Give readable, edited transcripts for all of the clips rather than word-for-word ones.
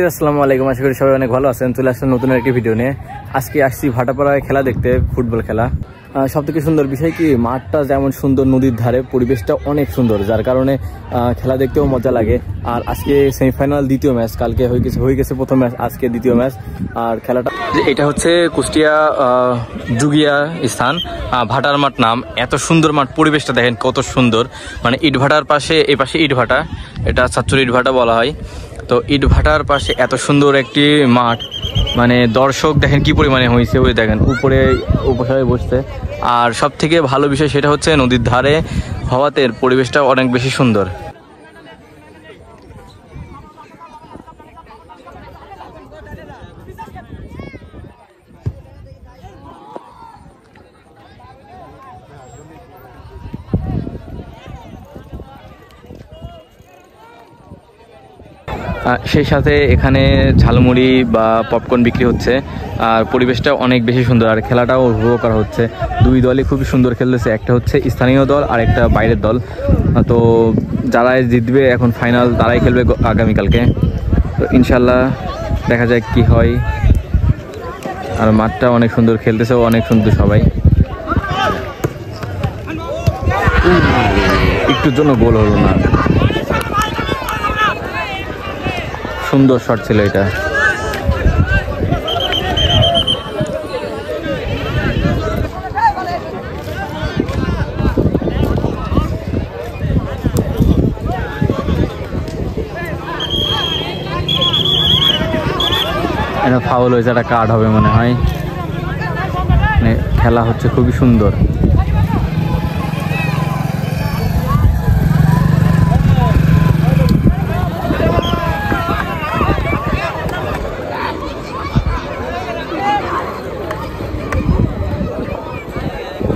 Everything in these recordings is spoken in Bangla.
আসসালামু আলাইকুম, আশা করি সবাই অনেক ভালো আছেন। চলে আসছেন নতুন একটি ভিডিও নিয়ে। আজকে আসছি ভাটাপাড়ায় খেলা দেখতে, ফুটবল খেলা। সব থেকে সুন্দর বিষয় কি, মাঠটা যেমন সুন্দর, নদীর ধারে পরিবেশটা অনেক সুন্দর, যার কারণে খেলা দেখতেও মজা লাগে। আর আজকে সেমিফাইনাল দ্বিতীয় ম্যাচ, কালকে হয়ে গেছে প্রথম ম্যাচ, আজকে দ্বিতীয় ম্যাচ। আর খেলাটা এটা হচ্ছে কুষ্টিয়া জুগিয়া স্থান, ভাটার মাঠ নাম। এত সুন্দর মাঠ, পরিবেশটা দেখেন কত সুন্দর। মানে ইটভাটার পাশে, এই পাশে ইটভাটা, এটা চাঁদচুর ইটভাটা বলা হয়। তো ইটভাটার পাশে এত সুন্দর একটি মাঠ, মানে দর্শক দেখেন কি পরিমাণে হয়েছে। ওই দেখেন উপরে বসছে। আর সব থেকে ভালো বিষয় সেটা হচ্ছে নদীর ধারে হওয়াতে পরিবেশটা অনেক বেশি সুন্দর। সেই সাথে এখানে ঝালমুড়ি বা পপকর্ন বিক্রি হচ্ছে। আর পরিবেশটা অনেক বেশি সুন্দর, আর খেলাটাও উপভোগ করা হচ্ছে। দুই দলই খুবই সুন্দর খেলতেছে, একটা হচ্ছে স্থানীয় দল আর একটা বাইরের দল। তো যারাই জিতবে এখন ফাইনাল, তারাই খেলবে আগামীকালকে। তো ইনশাল্লাহ দেখা যাক কি হয়। আর মাঠটা অনেক সুন্দর, খেলতেছে অনেক সুন্দর সবাই। একটুর জন্য গোল হলো না, সুন্দর শট ছিল এটা। এটা ফাউল হয়েছে, একটা কার্ড হবে মনে হয়। মানে খেলা হচ্ছে খুবই সুন্দর।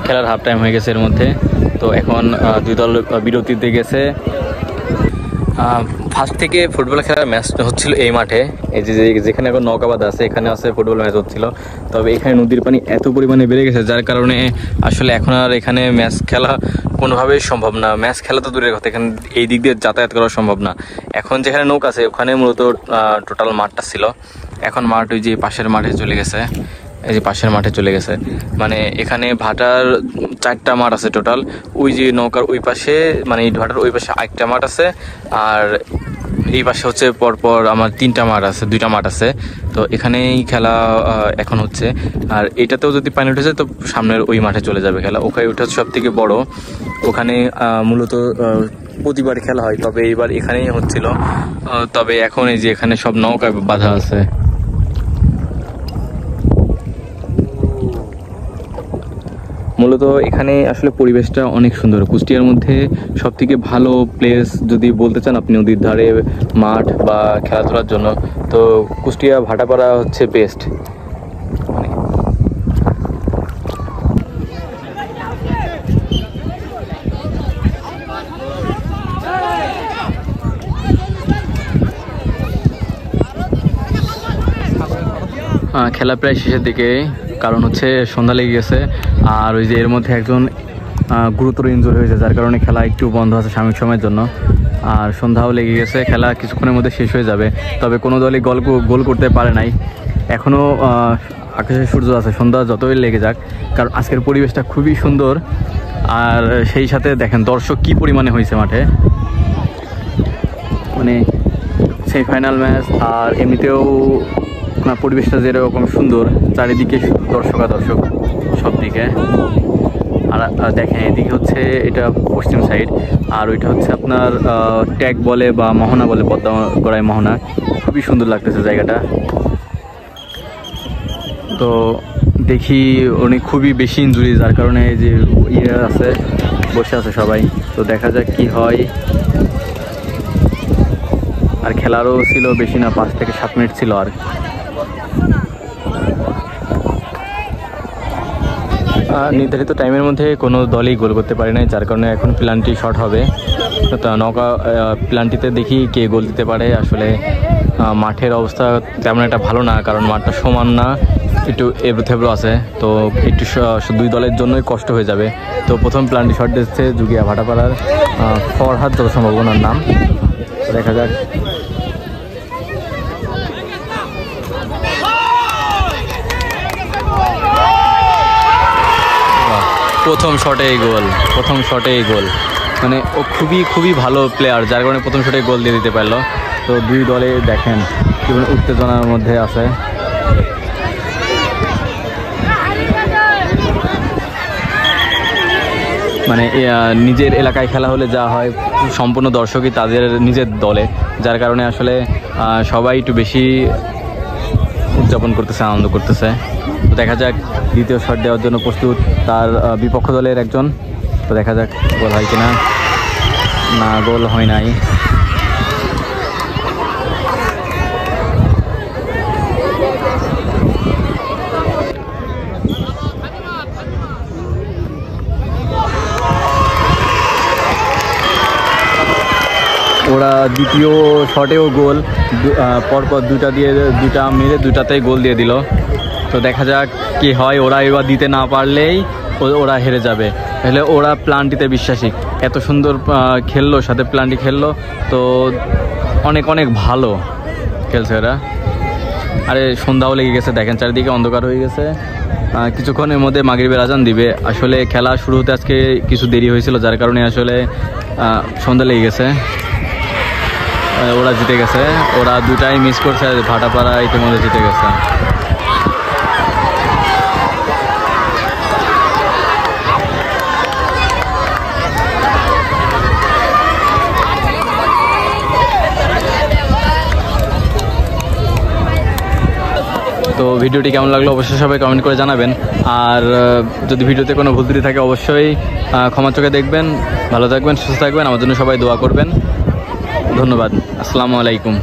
খেলার হাফ টাইম হয়ে গেছে এর মধ্যে। তো এখন দুই দল বিরতিতে গেছে। ফার্স্ট থেকে ফুটবল খেলার ম্যাচ হচ্ছিল এই মাঠে, এই যে যেখানে এখন নৌকাবাদ আছে, এখানে আছে ফুটবল ম্যাচ হচ্ছিল। তবে এখানে নদীর পানি এত পরিমাণে বেড়ে গেছে, যার কারণে আসলে এখন আর এখানে ম্যাচ খেলা কোনোভাবেই সম্ভব না। ম্যাচ খেলা তো দূরের কথা, এখানে এই দিক দিয়ে যাতায়াত করা সম্ভব না। এখন যেখানে নৌকা আছে ওখানে মূলত টোটাল মাঠটা ছিল। এখন মাঠ ওই যে পাশের মাঠে চলে গেছে, এই যে পাশের মাঠে চলে গেছে। মানে এখানে ভাটার 4টা মাঠ আছে টোটাল। ওই যে নৌকার ওই পাশে, মানে এই ভাটার ওই পাশে আরেকটা মাঠ আছে। আর এই পাশে হচ্ছে পরপর আমার 3টা মাঠ আছে, 2টা মাঠ আছে। তো এখানেই খেলা এখন হচ্ছে। আর এটাতেও যদি পানি উঠে যায় তো সামনের ওই মাঠে চলে যাবে খেলা। ওখানে ওটা সব থেকে বড়, ওখানে মূলত প্রতিবার খেলা হয়। তবে এইবার এখানেই হচ্ছিল। তবে এখন এই যে এখানে সব নৌকায় বাঁধা আছে। মূলত এখানে আসলে পরিবেশটা অনেক সুন্দর। কুষ্টিয়ার মধ্যে সব থেকে ভালো প্লেস যদি বলতে চান আপনি নদীর ধারে মাঠ বা খেলাধুলার জন্য, তো কুষ্টিয়া ভাটাপাড়া হচ্ছে বেস্ট। খেলা প্রায় শেষের দিকে, কারণ হচ্ছে সন্ধ্যা লেগে গেছে। আর ওই যে এর মধ্যে একজন গুরুতর ইনজুরি হয়েছে, যার কারণে খেলা একটু বন্ধ আছে সাময়িক সময়ের জন্য। আর সন্ধ্যাও লেগে গেছে, খেলা কিছুক্ষণের মধ্যে শেষ হয়ে যাবে। তবে কোনো দলই গোল করতে পারে নাই। এখনও আকাশে সূর্য আছে, সন্ধ্যা যতই লেগে যাক, কারণ আজকের পরিবেশটা খুবই সুন্দর। আর সেই সাথে দেখেন দর্শক কি পরিমাণে হয়েছে মাঠে। মানে সেমিফাইনাল ম্যাচ, আর এমনিতেও পরিবেশটা যেরকম সুন্দর, চারিদিকে দর্শক সব দিকে। আর দেখেন এদিকে হচ্ছে এটা পশ্চিম সাইড, আর ওইটা হচ্ছে আপনার ট্যাগ বলে বা মোহনা বলে, পদ্মাগড়াই মোহনা। খুবই সুন্দর লাগতেছে জায়গাটা। তো দেখি উনি খুবই বেশি ইনজুরি, যার কারণে এই যে আছে, বসে আছে সবাই। তো দেখা যাক কি হয়। আর খেলারও ছিল বেশি না, 5 থেকে 7 মিনিট ছিল। আর নির্ধারিত টাইমের মধ্যে কোনো দলই গোল করতে পারে নাই, যার কারণে এখন পেনাল্টি শট হবে। নৌকা প্ল্যানটিতে দেখি কে গোল দিতে পারে। আসলে মাঠের অবস্থা তেমন একটা ভালো না, কারণ মাঠটা সমান না, একটু এবড়ো থেবড়ো আছে, তো একটু দুই দলের জন্যই কষ্ট হয়ে যাবে। তো প্রথম প্ল্যানটি শট দিচ্ছে জুগিয়া ভাটাপাড়ার ফরহাদ যত সম্ভব ওনার নাম। দেখা যাক। প্রথম শটেই গোল, মানে ও খুবই ভালো প্লেয়ার, যার কারণে প্রথম শটে গোল দিয়ে দিতে পারলো। তো দুই দলে দেখেন কেবল উত্তেজনার মধ্যে আছে। মানে নিজের এলাকায় খেলা হলে যা হয়, সম্পূর্ণ দর্শকই তাদের নিজের দলে, যার কারণে আসলে সবাই একটু বেশি উদযাপন করতেছে, আনন্দ করতেছে। তো দেখা যাক দ্বিতীয় শট দেওয়ার জন্য প্রস্তুত তার বিপক্ষ দলের একজন। তো দেখা যাক গোল হয় কিনা। না, গোল হয় নাই। ওরা দ্বিতীয় শটেও গোল, পরপর দুটা মেরে দুটাতেই গোল দিয়ে দিল। তো দেখা যাক কি হয়। ওরা এবার দিতে না পারলেই ওরা হেরে যাবে। তাহলে ওরা প্ল্যানটিতে বিশ্বাসী, এত সুন্দর খেললো, সাথে প্ল্যানটি খেললো, তো অনেক ভালো খেলছে ওরা। আরে সন্ধ্যাও লেগে গেছে, দেখেন চারিদিকে অন্ধকার হয়ে গেছে। কিছুক্ষণের মধ্যে মাগরিবের আজান দিবে। আসলে খেলা শুরু হতে আজকে কিছু দেরি হয়েছিল, যার কারণে আসলে সন্ধ্যা লেগে গেছে। ওরা জিতে গেছে, ওরা দুটাই মিস করছে, ভাটাপাড়া ইতিমধ্যে জিতে গেছে। তো ভিডিওটি কেমন লাগলো অবশ্যই সবাই কমেন্ট করে জানাবেন। আর যদি ভিডিওতে কোনো ভুল ত্রুটি থাকে অবশ্যই ক্ষমা চোখে দেখবেন। ভালো থাকবেন, সুস্থ থাকবেন, আমার জন্য সবাই দোয়া করবেন। ধন্যবাদ। আসসালামু আলাইকুম।